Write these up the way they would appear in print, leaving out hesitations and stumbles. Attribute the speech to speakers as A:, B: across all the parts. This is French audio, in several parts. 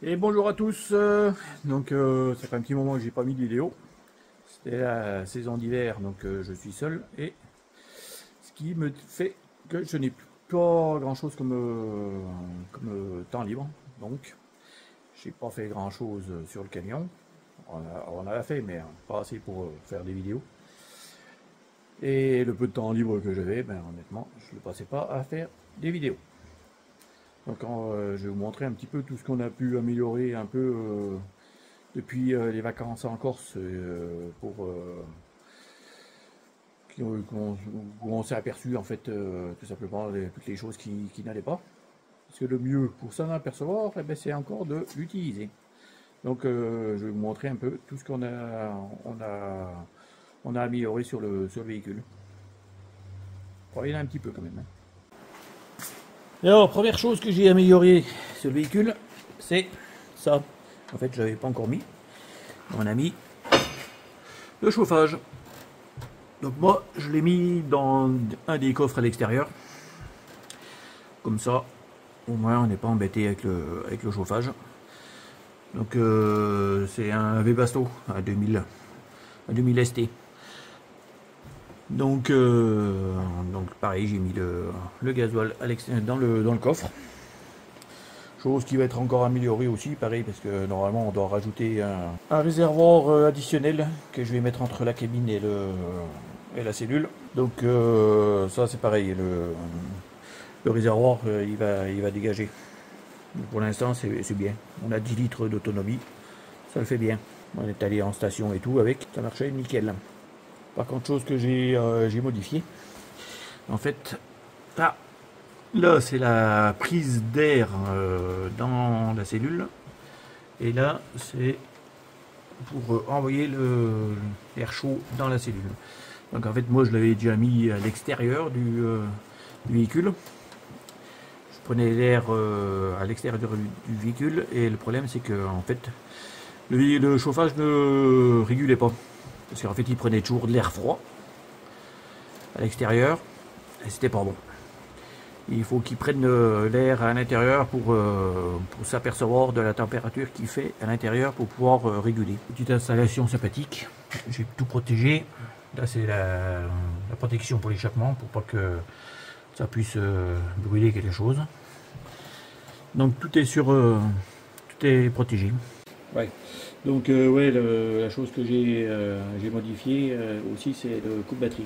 A: Et bonjour à tous. Ça fait un petit moment que j'ai pas mis de vidéo. C'était la saison d'hiver, donc je suis seul et ce qui me fait que je n'ai pas grand chose comme temps libre. Donc j'ai pas fait grand chose sur le camion. On a fait, mais pas assez pour faire des vidéos. Et le peu de temps libre que j'avais, ben honnêtement, je ne le passais pas à faire des vidéos. Donc je vais vous montrer un petit peu tout ce qu'on a pu améliorer un peu depuis les vacances en Corse où on s'est aperçu en fait tout simplement toutes les choses qui n'allaient pas. Parce que le mieux pour s'en apercevoir, eh ben, c'est encore de l'utiliser. Donc je vais vous montrer un peu tout ce qu'on a amélioré sur le véhicule. Bon, il y en a un petit peu quand même. Hein. Et alors, première chose que j'ai amélioré sur le véhicule, c'est ça. En fait, je l'avais pas encore mis. On a mis le chauffage. Donc moi, je l'ai mis dans un des coffres à l'extérieur. Comme ça, au moins, on n'est pas embêté avec le chauffage. Donc c'est un Webasto à 2000 ST. Donc pareil, j'ai mis le gasoil dans le coffre. Chose qui va être encore améliorée aussi, pareil, parce que normalement on doit rajouter un réservoir additionnel que je vais mettre entre la cabine et la cellule. Donc ça c'est pareil, le réservoir il va dégager. Donc, pour l'instant c'est bien, on a 10 litres d'autonomie, ça le fait bien. On est allé en station et tout avec, ça marchait nickel. Par contre, chose que j'ai modifié, en fait, là c'est la prise d'air dans la cellule, et là c'est pour envoyer l'air chaud dans la cellule. Donc en fait, moi je l'avais déjà mis à l'extérieur du véhicule. Je prenais l'air à l'extérieur du véhicule, et le problème c'est que en fait le chauffage ne régulait pas. Parce qu'en fait, il prenait toujours de l'air froid à l'extérieur et c'était pas bon. Il faut qu'il prenne l'air à l'intérieur pour s'apercevoir de la température qu'il fait à l'intérieur pour pouvoir réguler. Petite installation sympathique. J'ai tout protégé. Là, c'est la protection pour l'échappement pour pas que ça puisse brûler quelque chose. Donc tout est protégé. Ouais. Donc ouais, la chose que j'ai modifié aussi, c'est le coupe-batterie.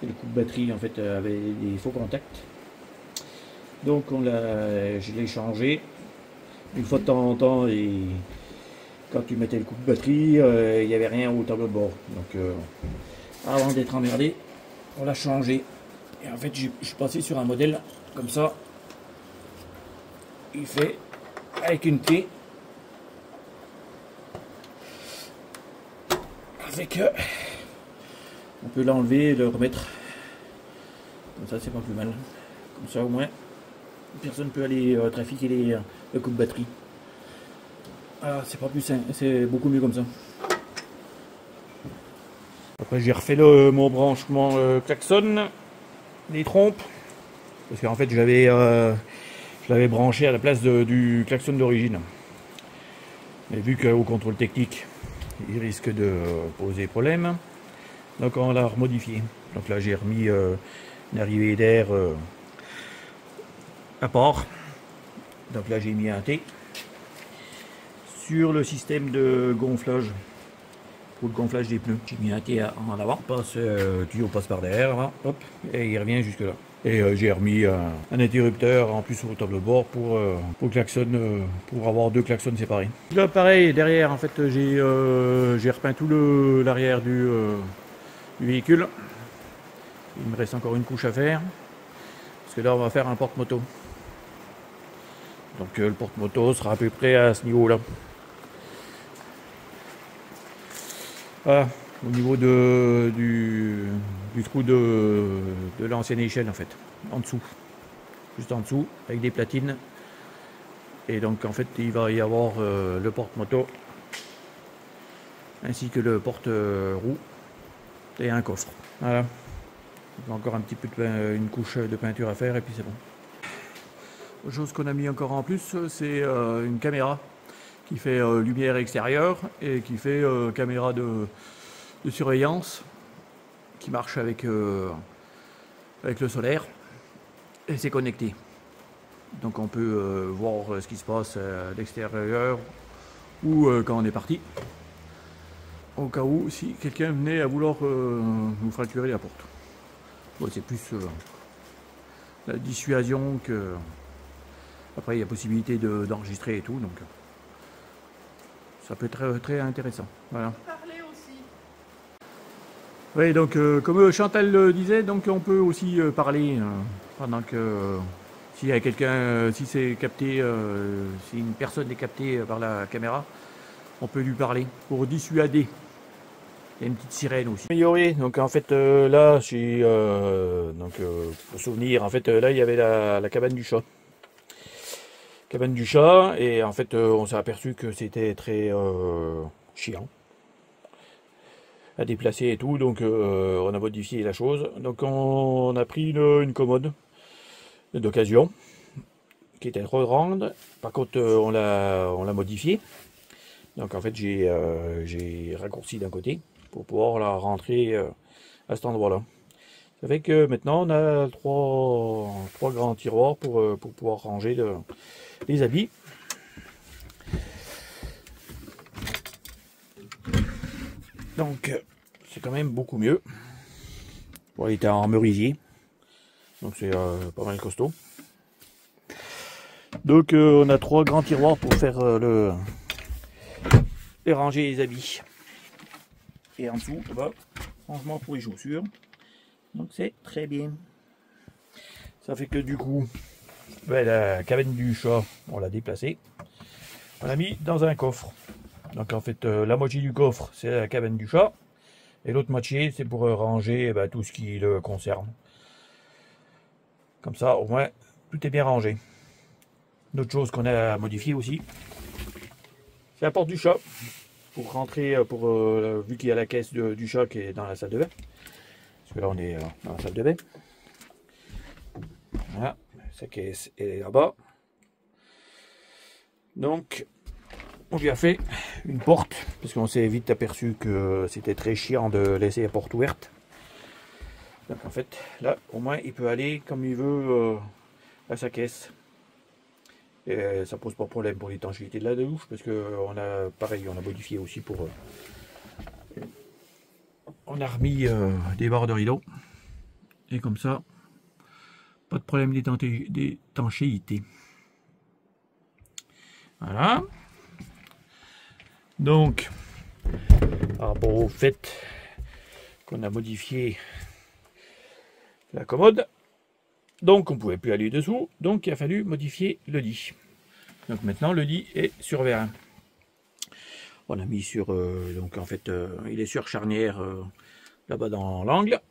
A: Le coupe-batterie en fait avait des faux contacts. Donc je l'ai changé une fois de temps en temps, et quand tu mettais le coupe-batterie, il n'y avait rien au tableau de bord. Donc avant d'être emmerdé, on l'a changé. Et en fait, je suis passé sur un modèle comme ça. Il fait avec une clé. On peut l'enlever et le remettre. Comme ça, c'est pas plus mal. Comme ça, au moins, personne ne peut aller trafiquer le coup de batterie. Ah, c'est pas plus simple, c'est beaucoup mieux comme ça. Après, j'ai refait mon branchement klaxon, les trompes, parce qu'en fait, je l'avais branché à la place du klaxon d'origine. Mais vu qu'au contrôle technique, il risque de poser problème, donc on l'a remodifié. Donc là j'ai remis une arrivée d'air à part. Donc là j'ai mis un T sur le système de gonflage, pour le gonflage des pneus. J'ai mis un T en avant, le tuyau passe par derrière, là, hop, et il revient jusque là. Et j'ai remis un interrupteur en plus sur le tableau de bord pour klaxon, pour avoir deux klaxons séparés. Là pareil, derrière en fait j'ai repeint tout l'arrière du véhicule. Il me reste encore une couche à faire, parce que là on va faire un porte-moto. Donc le porte-moto sera à peu près à ce niveau là. Voilà, au niveau du trou de l'ancienne échelle en fait, en dessous, juste en dessous, avec des platines. Et donc en fait il va y avoir le porte-moto ainsi que le porte-roue et un coffre. Voilà, encore un petit peu une couche de peinture à faire et puis c'est bon. Autre chose qu'on a mis encore en plus, c'est une caméra. qui fait lumière extérieure et qui fait caméra de surveillance qui marche avec le solaire et c'est connecté. Donc on peut voir ce qui se passe à l'extérieur ou quand on est parti. Au cas où, si quelqu'un venait à vouloir nous fracturer la porte. Bon, c'est plus la dissuasion que... Après, il y a possibilité d'enregistrer et tout, donc ça peut être très intéressant. Voilà.
B: Parler aussi.
A: Oui, donc comme Chantal le disait, donc on peut aussi parler pendant que s'il y a quelqu'un, si c'est capté, si une personne est captée par la caméra, on peut lui parler pour dissuader. Il y a une petite sirène aussi. Amélioré, donc en fait là, pour souvenir, en fait là il y avait la cabane du chat. Cabane du chat, et en fait on s'est aperçu que c'était très chiant à déplacer et tout, donc on a modifié la chose. Donc on a pris une commode d'occasion qui était trop grande. Par contre on l'a modifiée. Donc en fait j'ai raccourci d'un côté pour pouvoir la rentrer à cet endroit-là. Ça fait que maintenant on a trois grands tiroirs pour pouvoir ranger les habits. Donc c'est quand même beaucoup mieux. Bon, il était en merisier, donc c'est pas mal costaud. Donc on a trois grands tiroirs pour faire les ranger les habits. Et en dessous, bah, rangement pour les chaussures. Donc c'est très bien. Ça fait que du coup, bah, la cabane du chat, on l'a déplacée. On l'a mis dans un coffre. Donc en fait, la moitié du coffre, c'est la cabane du chat. Et l'autre moitié, c'est pour ranger bah, tout ce qui le concerne. Comme ça, au moins, tout est bien rangé. Une autre chose qu'on a modifié aussi, c'est la porte du chat. Pour rentrer, vu qu'il y a la caisse du chat qui est dans la salle de bain. Parce que là, on est dans la salle de bain. Voilà, sa caisse est là-bas. Donc, on lui a fait une porte, parce qu'on s'est vite aperçu que c'était très chiant de laisser la porte ouverte. Donc en fait, là, au moins, il peut aller comme il veut à sa caisse. Et ça pose pas de problème pour l'étanchéité de la douche, parce que on a, pareil, on a modifié aussi pour... on a remis des barres de rideau. Et comme ça, pas de problème d'étanchéité. Voilà. Donc, par rapport au fait qu'on a modifié la commode, donc on ne pouvait plus aller dessous, donc il a fallu modifier le lit. Donc maintenant le lit est sur vérin. On a mis sur, donc en fait il est sur charnière là-bas dans l'angle.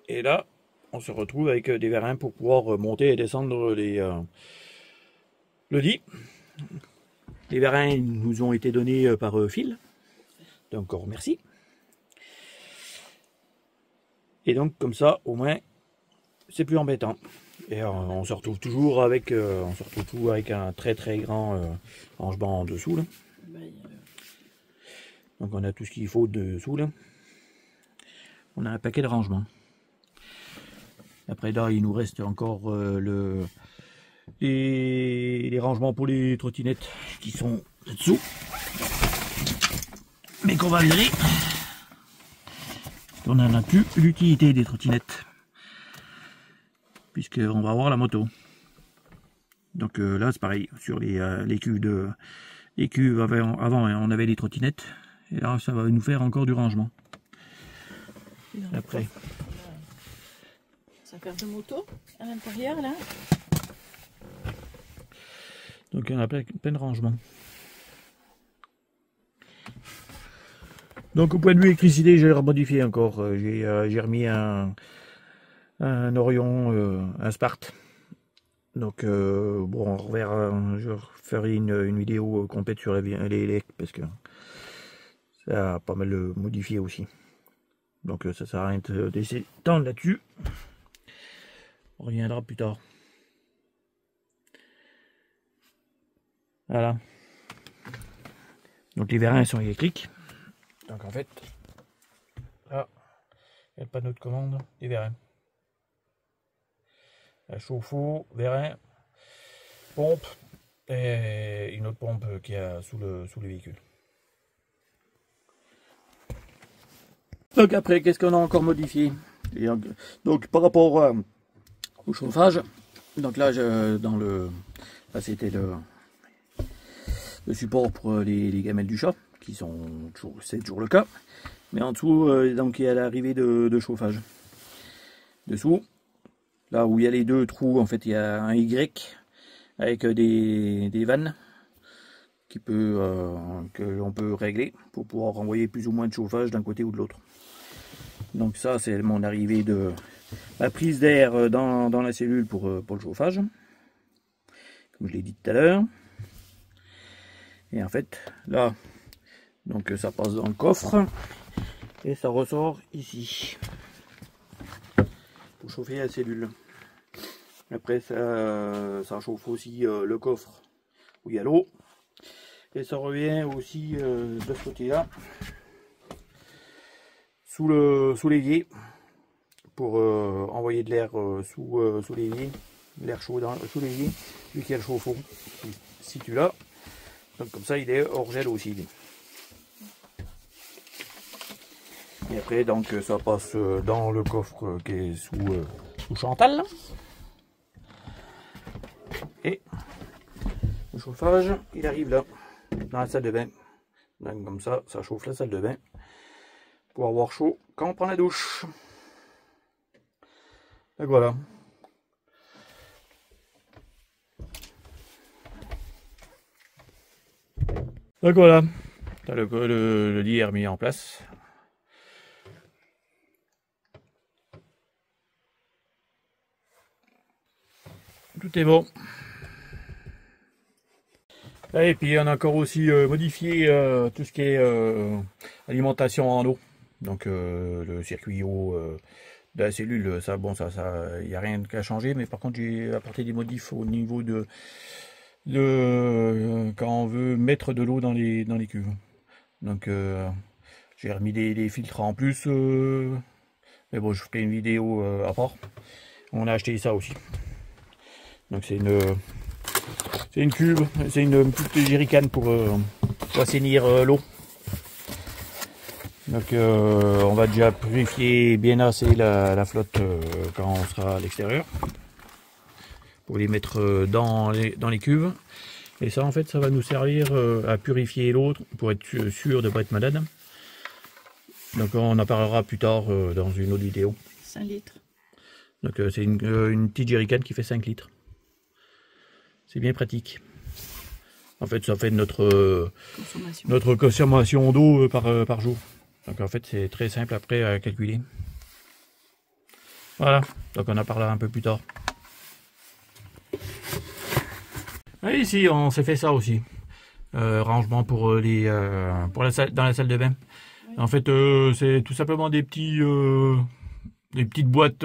A: Et là on se retrouve avec des vérins pour pouvoir monter et descendre le lit. Les vérins nous ont été donnés par Phil, donc encore merci. Et donc comme ça au moins c'est plus embêtant. Et on se retrouve toujours avec un très grand rangement en dessous là. Donc on a tout ce qu'il faut dessous là. On a un paquet de rangements. Après là il nous reste encore les rangements pour les trottinettes qui sont dessous. Mais qu'on va virer. On n'en a plus l'utilité des trottinettes. Puisqu'on va avoir la moto. Donc là c'est pareil, sur les cuves avant on avait les trottinettes, et là ça va nous faire encore du rangement. Après.
B: Ça fait de moto à l'intérieur là.
A: Donc on a plein de rangements. Donc au point de vue électricité, j'ai remodifié encore. J'ai remis un Orion, un Sparte. Donc bon, je ferai une vidéo complète sur les parce que ça a pas mal modifié aussi. Donc ça sert à rien de laisser tendre là-dessus. On reviendra plus tard. Voilà. Donc les vérins sont électriques. Donc en fait, là, il y a le panneau de commande des vérins. La chauffe-eau, vérin, pompe et une autre pompe qui est sous le véhicule. Donc après, qu'est-ce qu'on a encore modifié? Et donc par rapport au chauffage, donc là, là c'était le support pour les gamelles du chat, qui sont toujours, c'est toujours le cas. Mais en dessous, donc il y a l'arrivée de chauffage. Dessous, là où il y a les deux trous, en fait, il y a un Y avec des vannes que l'on peut régler pour pouvoir renvoyer plus ou moins de chauffage d'un côté ou de l'autre. Donc ça, c'est mon arrivée de la prise d'air dans la cellule pour le chauffage, comme je l'ai dit tout à l'heure. Et en fait, là, donc ça passe dans le coffre et ça ressort ici pour chauffer la cellule. Après, ça chauffe aussi le coffre où il y a l'eau. Et ça revient aussi de ce côté-là, sous l'évier, pour envoyer de l'air sous l'évier, l'air chaud sous l'évier, vu qu'il y a le chauffe-eau qui se situe là. Donc comme ça, il est hors gel aussi. Et après, donc ça passe dans le coffre qui est sous Chantal. Et le chauffage, il arrive là, dans la salle de bain. Donc comme ça chauffe la salle de bain pour avoir chaud quand on prend la douche. Donc voilà. Donc voilà, le lit est remis en place. Tout est bon. Et puis on a encore aussi modifié tout ce qui est alimentation en eau. Donc le circuit eau de la cellule, ça bon, ça il n'y a rien qu'à changer, mais par contre j'ai apporté des modifs au niveau de quand on veut mettre de l'eau dans les cuves. Donc j'ai remis des filtres en plus, mais bon, je ferai une vidéo à part. On a acheté ça aussi. Donc c'est une cuve, c'est une petite jerrycan pour assainir l'eau. Donc on va déjà purifier bien assez la flotte quand on sera à l'extérieur, pour les mettre dans les cuves. Et ça, en fait, ça va nous servir à purifier l'eau pour être sûr de ne pas être malade. Donc on en parlera plus tard dans une autre vidéo.
B: 5 litres.
A: Donc c'est une petite jerrycan qui fait 5 litres. C'est bien pratique. En fait, ça fait notre consommation d'eau par jour. Donc en fait, c'est très simple après à calculer. Voilà, donc on en parlera un peu plus tard. Et ici, on s'est fait ça aussi. Rangement pour dans la salle de bain. Oui. En fait, c'est tout simplement des petites boîtes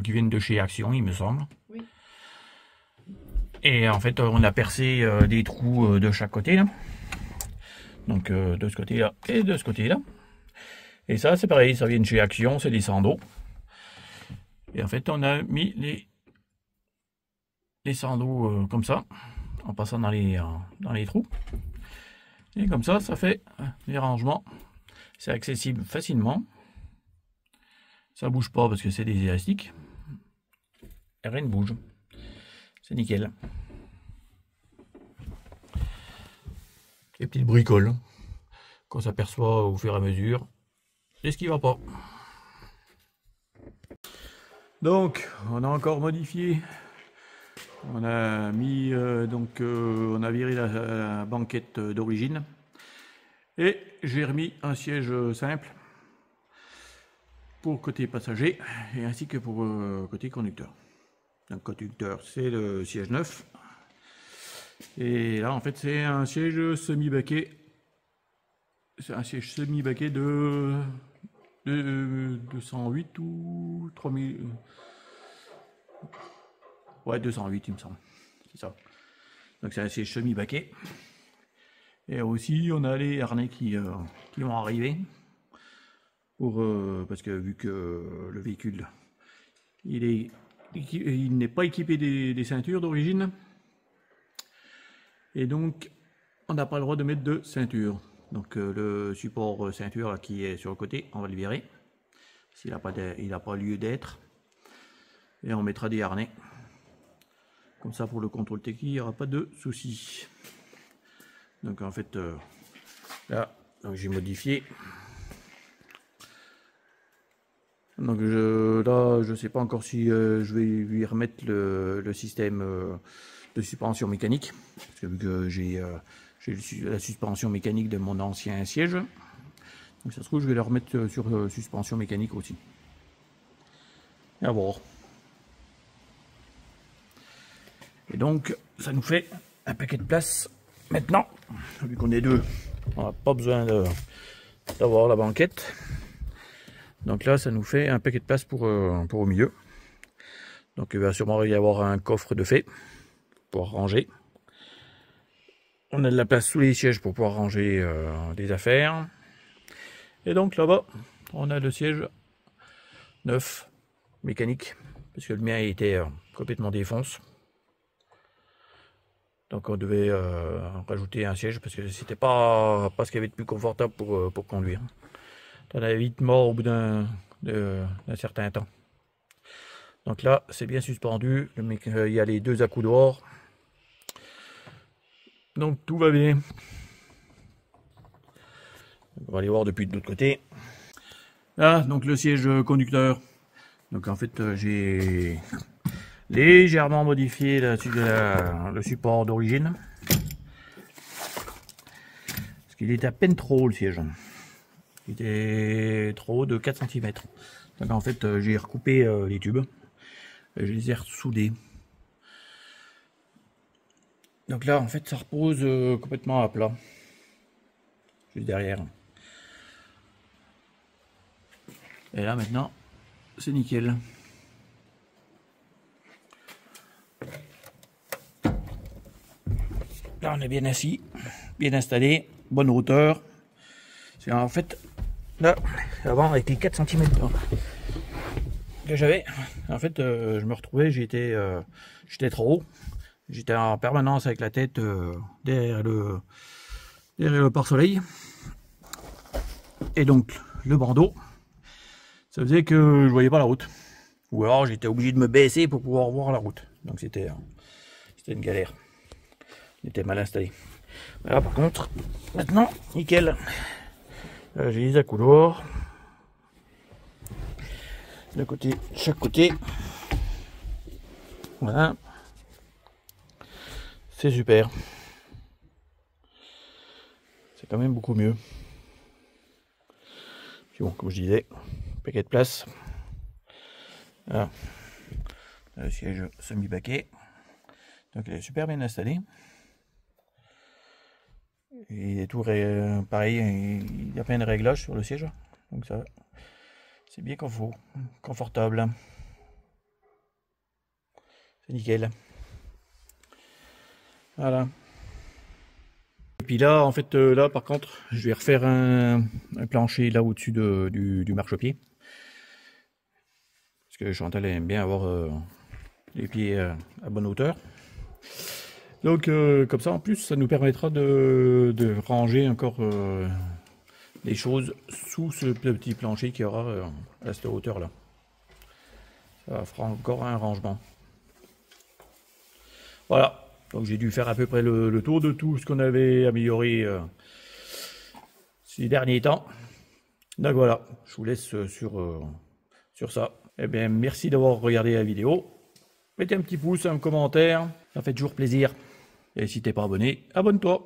A: qui viennent de chez Action, il me semble. Oui. Et en fait, on a percé des trous de chaque côté là. Donc de ce côté-là et de ce côté-là. Et ça, c'est pareil, ça vient de chez Action, c'est des sandos. Et en fait, on a mis les sandos comme ça, en passant dans les trous. Et comme ça fait les rangements. C'est accessible facilement. Ça bouge pas parce que c'est des élastiques. Et rien ne bouge. C'est nickel. Les petites bricoles qu'on s'aperçoit au fur et à mesure. C'est ce qui va pas. Donc, on a encore modifié. On a mis on a viré la banquette d'origine et j'ai remis un siège simple pour côté passager et ainsi que pour côté conducteur. Donc conducteur, c'est le siège neuf et là en fait c'est un siège semi-baquet. C'est un siège semi-baquet de 208 ou 3000. Ouais, 208 il me semble. C'est ça. Donc c'est un siège semi-baquet. Et aussi on a les harnais qui vont arriver. Parce que vu que le véhicule il n'est pas équipé des ceintures d'origine. Et donc on n'a pas le droit de mettre de ceinture. Donc le support ceinture là, qui est sur le côté, on va le virer. S'il n'a pas lieu d'être. Et on mettra des harnais. Comme ça pour le contrôle technique, il n'y aura pas de soucis. Donc en fait, là, j'ai modifié. Donc là, je sais pas encore si je vais lui remettre le système de suspension mécanique. Parce que vu que j'ai la suspension mécanique de mon ancien siège. Donc ça se trouve, je vais le remettre sur suspension mécanique aussi. Et à voir. Et donc, ça nous fait un paquet de place. Maintenant, vu qu'on est deux, on n'a pas besoin d'avoir la banquette. Donc là, ça nous fait un paquet de place pour au milieu. Donc il va sûrement y avoir un coffre de fait pour ranger. On a de la place sous les sièges pour pouvoir ranger des affaires. Et donc là-bas, on a le siège neuf, mécanique, parce que le mien était complètement défonce. Donc on devait rajouter un siège parce que c'était pas ce qu'il y avait de plus confortable pour conduire. On avait vite mort au bout d'un certain temps. Donc là, c'est bien suspendu. Il y a les deux accoudoirs. Donc tout va bien. On va aller voir depuis de l'autre côté. Là, donc le siège conducteur. Donc en fait, j'ai légèrement modifié le support d'origine. Parce qu'il était à peine trop haut le siège. Il était trop haut de 4 cm. Donc en fait, j'ai recoupé les tubes. Je les ai ressoudés. Donc là, en fait, ça repose complètement à plat. Juste derrière. Et là, maintenant, c'est nickel. Là, on est bien assis, bien installé, bonne hauteur. C'est en fait, là, avant, avec les 4 cm que j'avais, en fait, je me retrouvais, j'étais trop haut. J'étais en permanence avec la tête derrière le pare-soleil. Et donc, le bandeau, ça faisait que je voyais pas la route. Ou alors, j'étais obligé de me baisser pour pouvoir voir la route. Donc, c'était une galère. Il était mal installé. Mais là, par contre, maintenant, nickel. J'ai les accoudoirs. De côté, chaque côté. Voilà. C'est super. C'est quand même beaucoup mieux. Puis bon, comme je disais, paquet de place. Voilà. Le siège semi-baquet. Donc il est super bien installé. Il est tout pareil, il y a plein de réglages sur le siège. Donc ça, c'est bien confortable. C'est nickel. Voilà. Et puis là, en fait, là par contre, je vais refaire un plancher là au-dessus du marchepied. Parce que Chantal aime bien avoir les pieds à bonne hauteur. Donc comme ça, en plus, ça nous permettra de ranger encore des choses sous ce petit plancher qui aura à cette hauteur là. Ça fera encore un rangement. Voilà. Donc j'ai dû faire à peu près le tour de tout ce qu'on avait amélioré ces derniers temps. Donc voilà, je vous laisse sur ça. Eh bien, merci d'avoir regardé la vidéo. Mettez un petit pouce, un commentaire, ça fait toujours plaisir. Et si t'es pas abonné, abonne-toi.